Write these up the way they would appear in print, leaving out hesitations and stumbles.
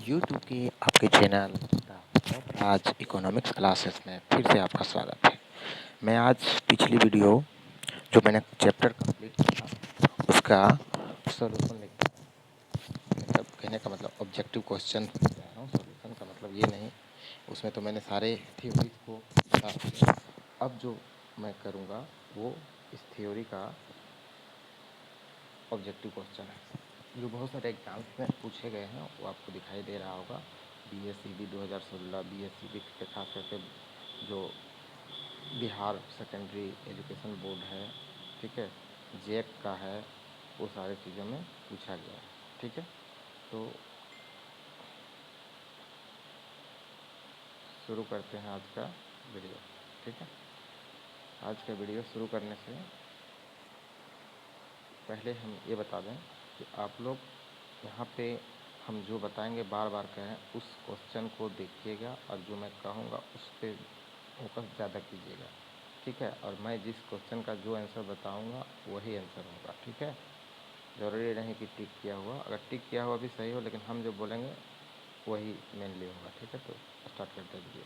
YouTube के आपके channel आज इकोनॉमिक्स क्लासेस में फिर से आपका स्वागत है। मैं आज पिछली वीडियो जो मैंने चैप्टर कंप्लीट किया उसका सॉल्यूशन लिखा मतलब कहने का मतलब ऑब्जेक्टिव क्वेश्चन जा रहा हूँ। सॉल्यूशन का मतलब ये नहीं, उसमें तो मैंने सारे थ्योरीज को बता दिया। अब जो मैं करूँगा वो इस थ्योरी का ऑब्जेक्टिव क्वेश्चन है जो बहुत सारे एग्जाम्स में पूछे गए हैं, वो आपको दिखाई दे रहा होगा। BSCB 2016, BSCB के खास करके जो बिहार सेकेंडरी एजुकेशन बोर्ड है, ठीक है, जेक का है, वो सारी चीज़ों में पूछा गया है, ठीक है। तो शुरू करते हैं आज का वीडियो, ठीक है। आज का वीडियो शुरू करने से पहले हम ये बता दें कि आप लोग यहाँ पे हम जो बताएंगे बार बार कहें उस क्वेश्चन को देखिएगा और जो मैं कहूँगा उस पर फोकस ज़्यादा कीजिएगा, ठीक है। और मैं जिस क्वेश्चन का जो आंसर बताऊँगा वही आंसर होगा, ठीक है। ज़रूरी नहीं कि टिक किया हुआ, अगर टिक किया हुआ भी सही हो, लेकिन हम जो बोलेंगे वही मेनली होगा, ठीक है। तो स्टार्ट करते हैं वीडियो।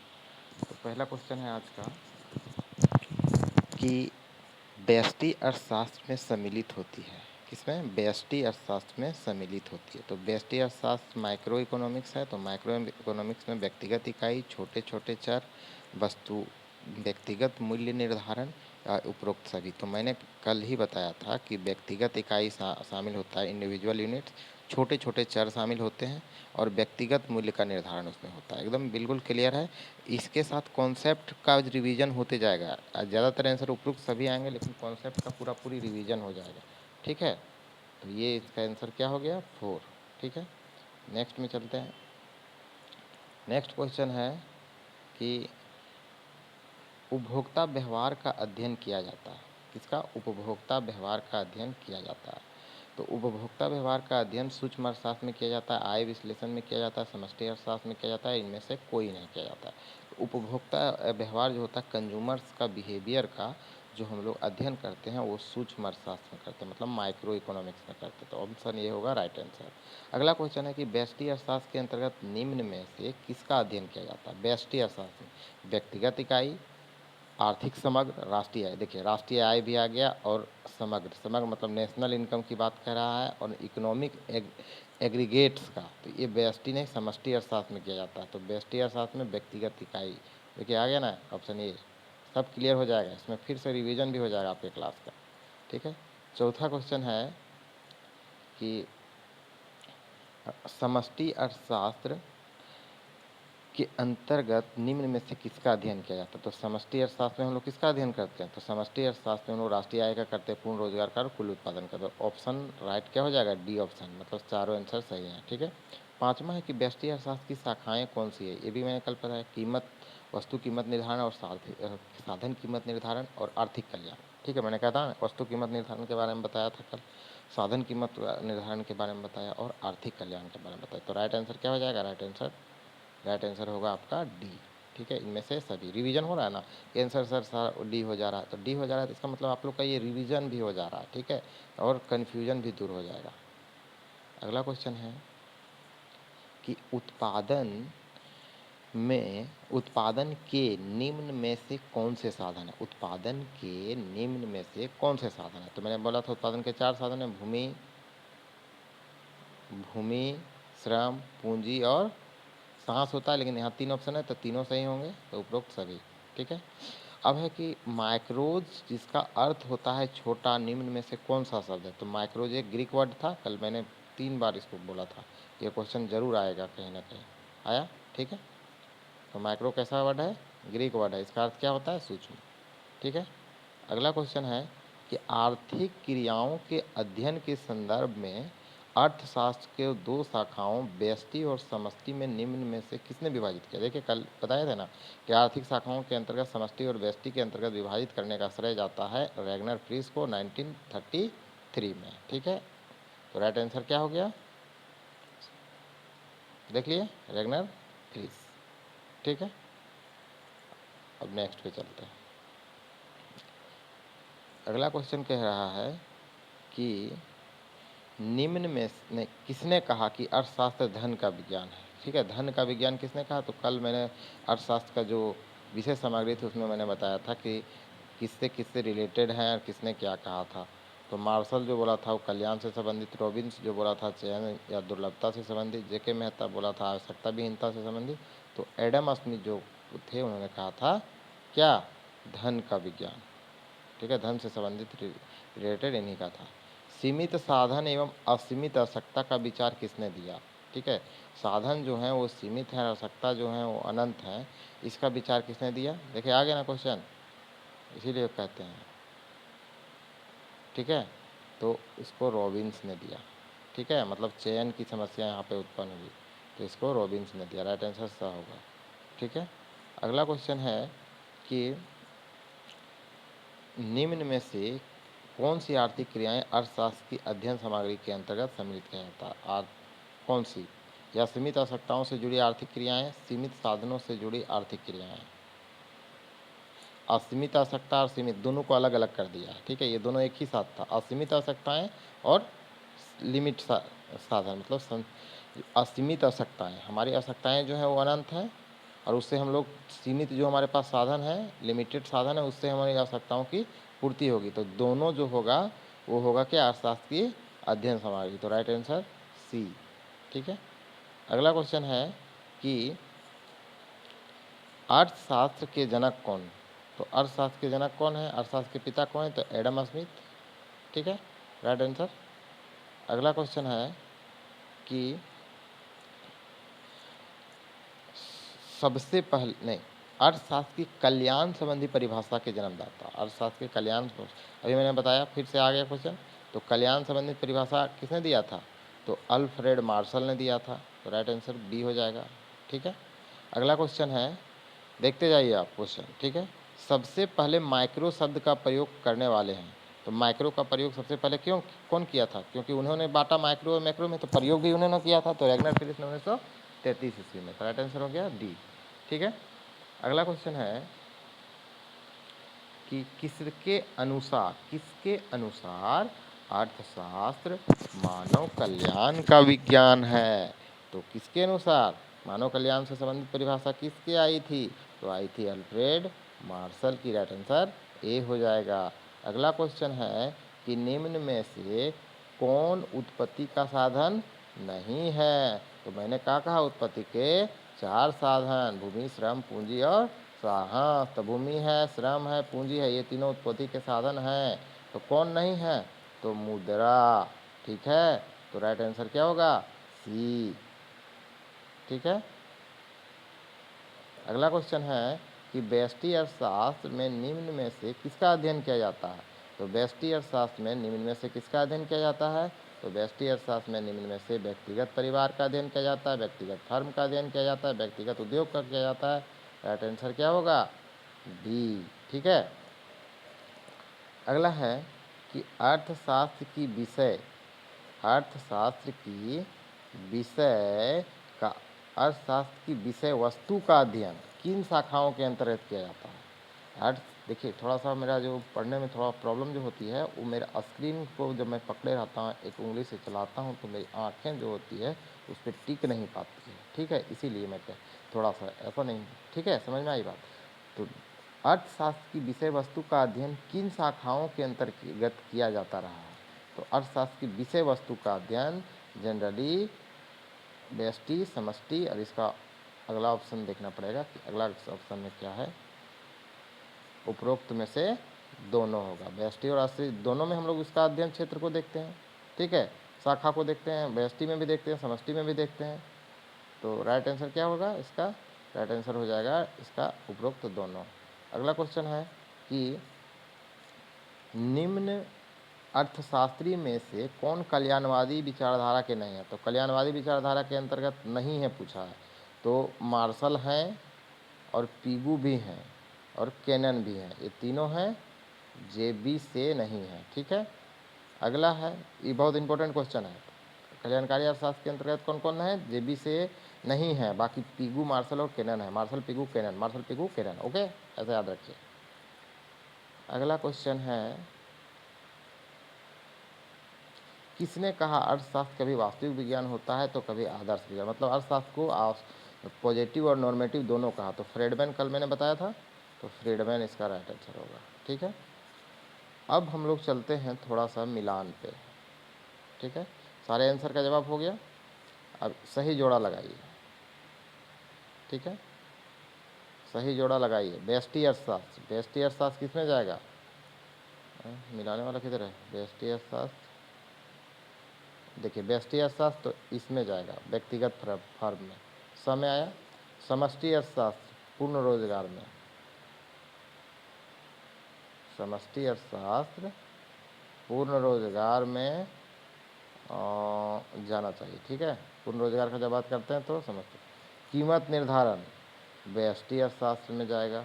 तो पहला क्वेश्चन है आज का कि व्यष्टि अर्थशास्त्र में सम्मिलित होती है। किसमें? व्यष्टि अर्थशास्त्र में सम्मिलित होती है। तो व्यष्टि अर्थशास्त्र माइक्रो इकोनॉमिक्स है। तो माइक्रो इकोनॉमिक्स में व्यक्तिगत इकाई, छोटे छोटे चर, वस्तु, व्यक्तिगत मूल्य निर्धारण, उपरोक्त सभी। तो मैंने कल ही बताया था कि व्यक्तिगत इकाई शामिल होता है, इंडिविजुअल यूनिट, छोटे छोटे चर शामिल होते हैं और व्यक्तिगत मूल्य का निर्धारण उसमें होता है। एकदम बिल्कुल क्लियर है। इसके साथ कॉन्सेप्ट का रिवीजन होते जाएगा। ज़्यादातर आंसर उपरोक्त सभी आएंगे, लेकिन कॉन्सेप्ट का पूरी रिवीजन हो जाएगा, ठीक है। तो ये इसका आंसर क्या हो गया? 4, ठीक है। नेक्स्ट में चलते हैं। नेक्स्ट क्वेश्चन है कि उपभोक्ता व्यवहार का अध्ययन किया जाता है। किसका? उपभोक्ता व्यवहार का अध्ययन किया जाता है। तो उपभोक्ता व्यवहार का अध्ययन सूक्ष्म अर्थशास्त्र में किया जाता है, आय विश्लेषण में किया जाता है, समष्टि अर्थशास्त्र में किया जाता है, इनमें से कोई नहीं किया जाता है। तो उपभोक्ता व्यवहार जो होता है, कंज्यूमर्स का बिहेवियर का जो हम लोग अध्ययन करते हैं वो सूक्ष्म अर्थशास्त्र में करते हैं, मतलब माइक्रो इकोनॉमिक्स में करते हैं। तो ऑप्शन ये होगा राइट आंसर। अगला क्वेश्चन है कि व्यष्टि अर्थशास्त्र के अंतर्गत निम्न में से किसका अध्ययन किया जाता है? व्यष्टि अर्थशास्त्र में व्यक्तिगत इकाई, आर्थिक समग्र, राष्ट्रीय आय। देखिए राष्ट्रीय आय भी आ गया और समग्र मतलब नेशनल इनकम की बात कर रहा है, और इकोनॉमिक एग्रीगेट्स का। तो ये व्यष्टि नहीं, समष्टि अर्थशास्त्र में किया जाता है। तो व्यष्टि अर्थशास्त्र में व्यक्तिगत इकाई, देखिए आ गया ना ऑप्शन ए। सब क्लियर हो जाएगा, इसमें फिर से रिवीजन भी हो जाएगा आपके क्लास का, ठीक है। चौथा क्वेश्चन है कि समष्टि अर्थशास्त्र के अंतर्गत निम्न में से किसका अध्ययन किया जाता है? तो समष्टि अर्थशास्त्र में हम लोग किसका अध्ययन करते हैं? तो समष्टि अर्थशास्त्र में हम लोग राष्ट्रीय आय का करते हैं, पूर्ण रोजगार का और कुल उत्पादन का। तो ऑप्शन राइट क्या हो जाएगा? डी ऑप्शन, मतलब चारों आंसर सही हैं, ठीक है। पांचवा है कि व्यष्टि अर्थशास्त्र की शाखाएं कौन सी है? ये भी मैंने कल बताया, कीमत, वस्तु कीमत निर्धारण और साधन कीमत निर्धारण और आर्थिक कल्याण, ठीक है। मैंने कहा था वस्तु कीमत निर्धारण के बारे में बताया था कल, साधन कीमत निर्धारण के बारे में बताया और आर्थिक कल्याण के बारे में बताया। तो राइट आंसर क्या हो जाएगा? राइट आंसर होगा आपका डी, ठीक है। इनमें से सभी रिवीजन हो रहा है ना, आंसर सर डी हो जा रहा है, तो डी हो जा रहा है, तो इसका मतलब आप लोग का ये रिवीजन भी हो जा रहा है, ठीक है, और कन्फ्यूजन भी दूर हो जाएगा। अगला क्वेश्चन है कि उत्पादन के निम्न में से कौन से साधन है? उत्पादन के निम्न में से कौन से साधन है? तो मैंने बोला था उत्पादन के 4 साधन है, भूमि, श्रम, पूंजी और सांस होता है, लेकिन यहाँ 3 ऑप्शन है तो तीनों सही होंगे, तो उपरोक्त सभी, ठीक है। अब है कि माइक्रोज जिसका अर्थ होता है छोटा, निम्न में से कौन सा शब्द है? तो माइक्रोज एक ग्रीक वर्ड था, कल मैंने 3 बार इसको बोला था, ये क्वेश्चन जरूर आएगा कहीं ना कहीं, आया, ठीक है। तो माइक्रो कैसा वर्ड है? ग्रीक वर्ड है, इसका अर्थ क्या होता है? सूक्ष्म, ठीक है। अगला क्वेश्चन है कि आर्थिक क्रियाओं के अध्ययन के संदर्भ में अर्थशास्त्र के 2 शाखाओं व्यष्टि और समष्टि में निम्न में से किसने विभाजित किया? देखिए कल बताया था ना कि आर्थिक शाखाओं के अंतर्गत समष्टि और व्यष्टि के अंतर्गत विभाजित करने का श्रेय जाता है रैगनर फ्रीस को 1933 में, ठीक है। तो राइट आंसर क्या हो गया? देख लिए, रैगनर फ्रीस, ठीक है। अब नेक्स्ट पे चलते हैं। अगला क्वेश्चन कह रहा है कि निम्न में ने किसने कहा कि अर्थशास्त्र धन का विज्ञान है? ठीक है, धन का विज्ञान किसने कहा? तो कल मैंने अर्थशास्त्र का जो विषय सामग्री थी उसमें मैंने बताया था कि किससे किससे रिलेटेड हैं और किसने क्या कहा था। तो मार्शल जो बोला था वो कल्याण से संबंधित, रॉबिन्स जो बोला था चयन या दुर्लभता से संबंधित, जेके मेहता बोला था आवश्यकता विहीनता से संबंधित, तो एडम स्मिथ जो थे उन्होंने कहा था क्या? धन का विज्ञान। ठीक है, धन से संबंधित रिलेटेड इन्हीं का था। सीमित साधन एवं असीमित आवश्यकता का विचार किसने दिया? ठीक है, साधन जो हैं वो सीमित हैं, आवश्यकता जो हैं वो अनंत हैं, इसका विचार किसने दिया? देखिए आ गया ना क्वेश्चन, इसीलिए कहते हैं। ठीक है, तो इसको रॉबिन्स ने दिया। ठीक है, मतलब चयन की समस्या यहाँ पे उत्पन्न हुई, तो इसको रॉबिन्स ने दिया। राइट आंसर सा होगा। ठीक है, अगला क्वेश्चन है कि निम्न में से कौन सी आर्थिक क्रियाएं अर्थशास्त्र की अध्ययन सामग्री के अंतर्गत सम्मिलित किया जाता है? कौन सी? या सीमित आवश्यकताओं से जुड़ी आर्थिक क्रियाएं, सीमित साधनों से जुड़ी आर्थिक क्रियाएं। असीमित आवश्यकता और सीमित दोनों को अलग अलग कर दिया है। ठीक है, ये दोनों एक ही साथ था, असीमित आवश्यकताएं और लिमिट साधन, मतलब असीमित आवश्यकताएं, हमारी आवश्यकताएं जो है वो अनंत हैं और उससे हम लोग सीमित जो हमारे पास साधन है, लिमिटेड साधन है, उससे हमारी आवश्यकताओं की पूर्ति होगी। तो दोनों जो होगा वो होगा क्या? अर्थशास्त्र की अध्ययन सामग्री। तो राइट आंसर सी। ठीक है, अगला क्वेश्चन है कि अर्थशास्त्र के जनक कौन? तो अर्थशास्त्र के जनक कौन है? अर्थशास्त्र के पिता कौन है? तो एडम स्मिथ। ठीक है, राइट आंसर। अगला क्वेश्चन है कि सबसे पहले नहीं, अर्थशास्त्र की कल्याण संबंधी परिभाषा के जन्मदाता। अर्थशास्त्र के कल्याण, अभी मैंने बताया, फिर से आ गया क्वेश्चन। तो कल्याण संबंधी परिभाषा किसने दिया था? तो अल्फ्रेड मार्शल ने दिया था। तो राइट आंसर बी हो जाएगा। ठीक है, अगला क्वेश्चन है, देखते जाइए आप क्वेश्चन। ठीक है, सबसे पहले माइक्रो शब्द का प्रयोग करने वाले हैं। तो माइक्रो का प्रयोग सबसे पहले कौन किया था? क्योंकि उन्होंने बांटा माइक्रो और मैक्रो में, तो प्रयोग भी उन्होंने किया था। तो रैगनर फिलिप्स ने 1933 ईस्वी में। तो राइट आंसर हो गया डी। ठीक है, अगला क्वेश्चन है कि किसके अनुसार अर्थशास्त्र मानव कल्याण का विज्ञान है? तो किसके अनुसार? मानव कल्याण से संबंधित परिभाषा किसकी आई थी? तो आई थी अल्फ्रेड मार्शल की। राइट आंसर ए हो जाएगा। अगला क्वेश्चन है कि निम्न में से कौन उत्पत्ति का साधन नहीं है? तो मैंने क्या कहा? उत्पत्ति के 4 साधन, भूमि, श्रम, पूंजी और हाँ, तो भूमि है, श्रम है, पूंजी है, ये तीनों उत्पत्ति के साधन हैं। तो कौन नहीं है? तो मुद्रा। ठीक है, तो राइट आंसर क्या होगा? सी। ठीक है, अगला क्वेश्चन है कि व्यष्टि अर्थशास्त्र में निम्न में से किसका अध्ययन किया जाता है? तो व्यष्टि अर्थशास्त्र में निम्न में से किसका अध्ययन किया जाता है? तो व्यष्टि अर्थशास्त्र में निम्न में से व्यक्तिगत परिवार का अध्ययन किया जाता है, व्यक्तिगत फर्म का अध्ययन किया जाता है, व्यक्तिगत उद्योग का किया जाता है। राइट आंसर क्या होगा? डी। ठीक है, अगला है कि अर्थशास्त्र की विषय का अर्थशास्त्र की विषय वस्तु का अध्ययन किन शाखाओं के अंतर्गत किया जाता है? देखिए, थोड़ा सा मेरा जो पढ़ने में थोड़ा प्रॉब्लम जो होती है वो मेरा स्क्रीन को जब मैं पकड़े रहता हूँ, एक उंगली से चलाता हूँ, तो मेरी आँखें जो होती है उस पर टिक नहीं पाती है। ठीक है, इसीलिए मैं थोड़ा सा ऐसा नहीं। ठीक है, समझ में आई बात? तो अर्थशास्त्र की विषय वस्तु का अध्ययन किन शाखाओं के अंतर्गत किया जाता रहा है? तो अर्थशास्त्र की विषय वस्तु का अध्ययन जनरली, व्यष्टि, समष्टि, और इसका अगला ऑप्शन देखना पड़ेगा कि अगला ऑप्शन में क्या है। उपरोक्त में से दोनों होगा। व्यष्टि और आश्रित दोनों में हम लोग इसका अध्ययन क्षेत्र को देखते हैं। ठीक है, शाखा को देखते हैं, व्यष्टि में भी देखते हैं, समष्टि में भी देखते हैं। तो राइट आंसर क्या होगा इसका? राइट आंसर हो जाएगा इसका उपरोक्त दोनों। अगला क्वेश्चन है कि निम्न अर्थशास्त्री में से कौन कल्याणवादी विचारधारा के नहीं है? तो कल्याणवादी विचारधारा के अंतर्गत नहीं है पूछा है। तो मार्शल हैं और पीगू भी हैं और केनन भी हैं, ये तीनों हैं, जेबी से नहीं है। ठीक है, अगला है, ये बहुत इंपॉर्टेंट क्वेश्चन है, कल्याणकारी अर्थशास्त्र के अंतर्गत कौन कौन है? जेबी से नहीं है, बाकी पीगू, मार्शल और केनन है। Marshall, Pigou, Cannan, Marshall, Pigou, Cannan. Okay, ऐसे याद रखिए। अगला क्वेश्चन है किसने कहा अर्थशास्त्र कभी वास्तविक विज्ञान होता है तो कभी आदर्श विज्ञान, मतलब अर्थशास्त्र को पॉजिटिव और नॉर्मेटिव दोनों कहा। तो फ्रीडमैन कल मैंने बताया था, तो फ्रीडमैन इसका राइट आंसर होगा। ठीक है, अब हम लोग चलते हैं थोड़ा सा मिलान पे। ठीक है, सारे आंसर का जवाब हो गया, अब सही जोड़ा लगाइए। ठीक है, सही जोड़ा लगाइए। व्यष्टि अर्थशास्त्र, व्यष्टि अर्थशास्त्र किस में जाएगा? मिलाने वाला किधर है? व्यष्टि अर्थशास्त्र, देखिए व्यष्टि अर्थशास्त्र तो इसमें जाएगा, व्यक्तिगत फर्म में। समय आया। समष्टि अर्थशास्त्र पूर्ण रोजगार में, समष्टि अर्थशास्त्र पूर्ण रोजगार में जाना चाहिए। ठीक है, पूर्ण रोजगार का जब बात करते हैं तो समझते। कीमत निर्धारण व्यष्टि अर्थशास्त्र में जाएगा।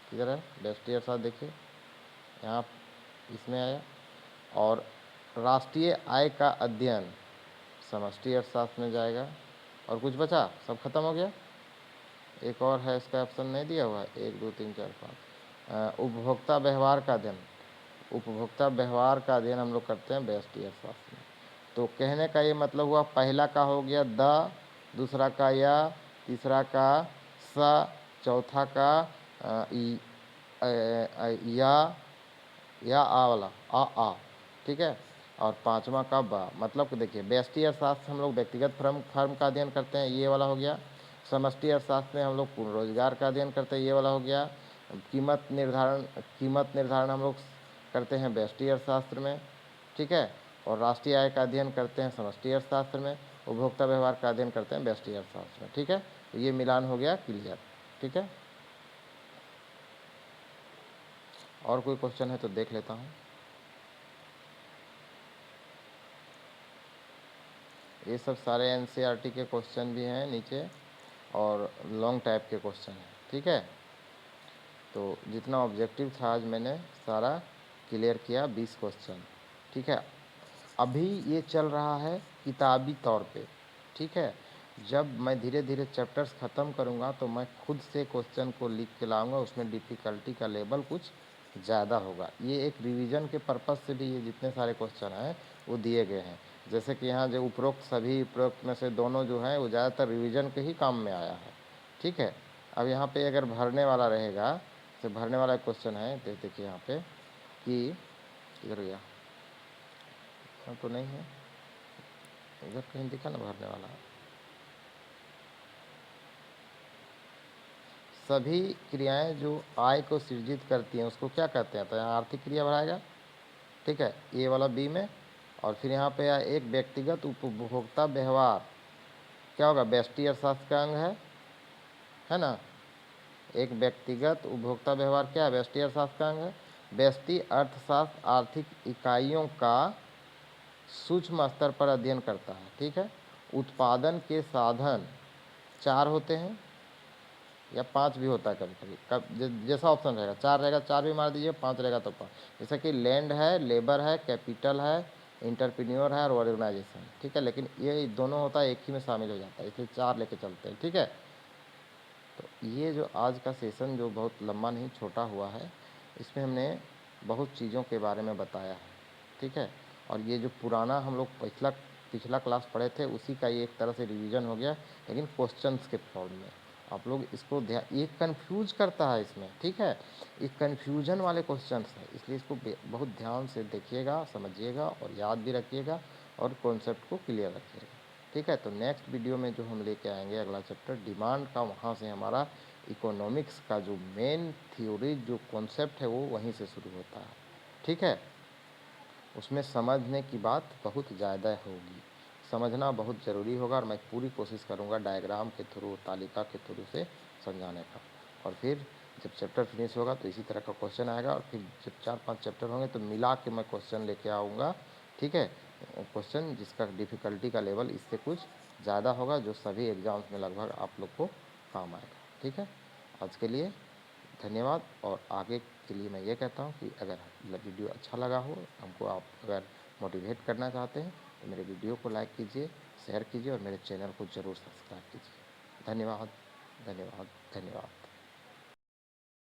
किधर है व्यष्टि अर्थशास्त्र? देखिए यहाँ इसमें आया। और राष्ट्रीय आय का अध्ययन समष्टि अर्थशास्त्र में जाएगा। और कुछ बचा? सब खत्म हो गया। एक और है, इसका ऑप्शन नहीं दिया हुआ है, 1 2 3 4 5। उपभोक्ता व्यवहार का अध्ययन, उपभोक्ता व्यवहार का अध्ययन हम लोग करते हैं व्यष्टि अर्थशास्त्र में। तो कहने का ये मतलब हुआ, पहला का हो गया द, दूसरा का या, तीसरा का स, चौथा का या आ वाला आ। ठीक है, और पांचवा का बा। मतलब देखिए व्यष्टि अर्थशास्त्र हम लोग व्यक्तिगत फर्म का अध्ययन करते हैं, ये वाला हो गया। समष्टि अर्थशास्त्र में हम लोग पूर्ण रोजगार का अध्ययन करते हैं, ये वाला हो गया। कीमत निर्धारण हम लोग करते हैं व्यष्टि अर्थशास्त्र में। ठीक है, और राष्ट्रीय आय का अध्ययन करते हैं समष्टि अर्थशास्त्र में। उपभोक्ता व्यवहार का अध्ययन करते हैं व्यष्टि अर्थशास्त्र में। ठीक है, तो ये मिलान हो गया क्लियर। ठीक है, और कोई क्वेश्चन है तो देख लेता हूँ। ये सब सारे एनसीईआरटी के क्वेश्चन भी हैं नीचे, और लॉन्ग टाइप के क्वेश्चन हैं। ठीक है, तो जितना ऑब्जेक्टिव था आज मैंने सारा क्लियर किया, 20 क्वेश्चन। ठीक है, अभी ये चल रहा है किताबी तौर पे। ठीक है, जब मैं धीरे धीरे चैप्टर्स ख़त्म करूँगा तो मैं खुद से क्वेश्चन को लिख के लाऊंगा, उसमें डिफ़िकल्टी का लेवल कुछ ज़्यादा होगा। ये एक रिवीजन के पर्पज़ से भी ये जितने सारे क्वेश्चन हैं वो दिए गए हैं। जैसे कि यहाँ जो उपरोक्त में से दोनों जो हैं वो ज़्यादातर रिवीजन के ही काम में आया है। ठीक है, अब यहाँ पे अगर भरने वाला रहेगा, तो भरने वाला क्वेश्चन है, देखिए यहाँ पे कि किधर गया, तो नहीं है इधर, कहीं दिखा ना भरने वाला। सभी क्रियाएं जो आय को सृजित करती हैं उसको क्या कहते हैं? तो यहाँ आर्थिक क्रिया भराएगा। ठीक है, ये वाला बी में। और फिर यहाँ पे एक व्यक्तिगत उपभोक्ता व्यवहार क्या होगा? व्यष्टि अर्थशास्त्र का अंग है ना। एक व्यक्तिगत उपभोक्ता व्यवहार क्या है? व्यष्टि अर्थशास्त्र का अंग है। व्यष्टि अर्थशास्त्र आर्थिक इकाइयों का सूक्ष्म स्तर पर अध्ययन करता है। ठीक है, उत्पादन के साधन 4 होते हैं या 5 भी होता है कभी कभी, जैसा ऑप्शन रहेगा। 4 रहेगा 4 भी मार दीजिए, 5 रहेगा तो 5। जैसे कि लैंड है, लेबर है, कैपिटल है, इंटरप्रेन्योर है और ऑर्गेनाइजेशन। ठीक है, लेकिन ये दोनों होता है एक ही में शामिल हो जाता है, इसलिए 4 लेके चलते हैं। ठीक है, तो ये जो आज का सेशन जो बहुत लंबा नहीं छोटा हुआ है, इसमें हमने बहुत चीज़ों के बारे में बताया है। ठीक है, और ये जो पुराना हम लोग पिछला क्लास पढ़े थे उसी का ये एक तरह से रिवीजन हो गया, लेकिन क्वेश्चंस के फॉर्म में। आप लोग इसको ये कंफ्यूज करता है इसमें। ठीक है, ये कन्फ्यूजन वाले क्वेश्चंस हैं, इसलिए इसको बहुत ध्यान से देखिएगा, समझिएगा और याद भी रखिएगा और कॉन्सेप्ट को क्लियर रखिएगा। ठीक है, तो नेक्स्ट वीडियो में जो हम लेके आएंगे अगला चैप्टर डिमांड का, वहाँ से हमारा इकोनॉमिक्स का जो मेन थ्योरी जो कॉन्सेप्ट है वो वहीं से शुरू होता है। ठीक है, उसमें समझने की बात बहुत ज़्यादा होगी, समझना बहुत ज़रूरी होगा, और मैं पूरी कोशिश करूँगा डायग्राम के थ्रू, तालिका के थ्रू से समझाने का। और फिर जब चैप्टर फिनिश होगा तो इसी तरह का क्वेश्चन आएगा, और फिर जब 4-5 चैप्टर होंगे तो मिला के मैं क्वेश्चन लेके आऊँगा। ठीक है, क्वेश्चन जिसका डिफ़िकल्टी का लेवल इससे कुछ ज़्यादा होगा, जो सभी एग्ज़ाम्स में लगभग आप लोग को काम आएगा। ठीक है, आज के लिए धन्यवाद। और आगे के लिए मैं ये कहता हूँ कि अगर वीडियो अच्छा लगा हो, हमको आप अगर मोटिवेट करना चाहते हैं तो मेरे वीडियो को लाइक कीजिए, शेयर कीजिए और मेरे चैनल को ज़रूर सब्सक्राइब कीजिए। धन्यवाद, धन्यवाद, धन्यवाद।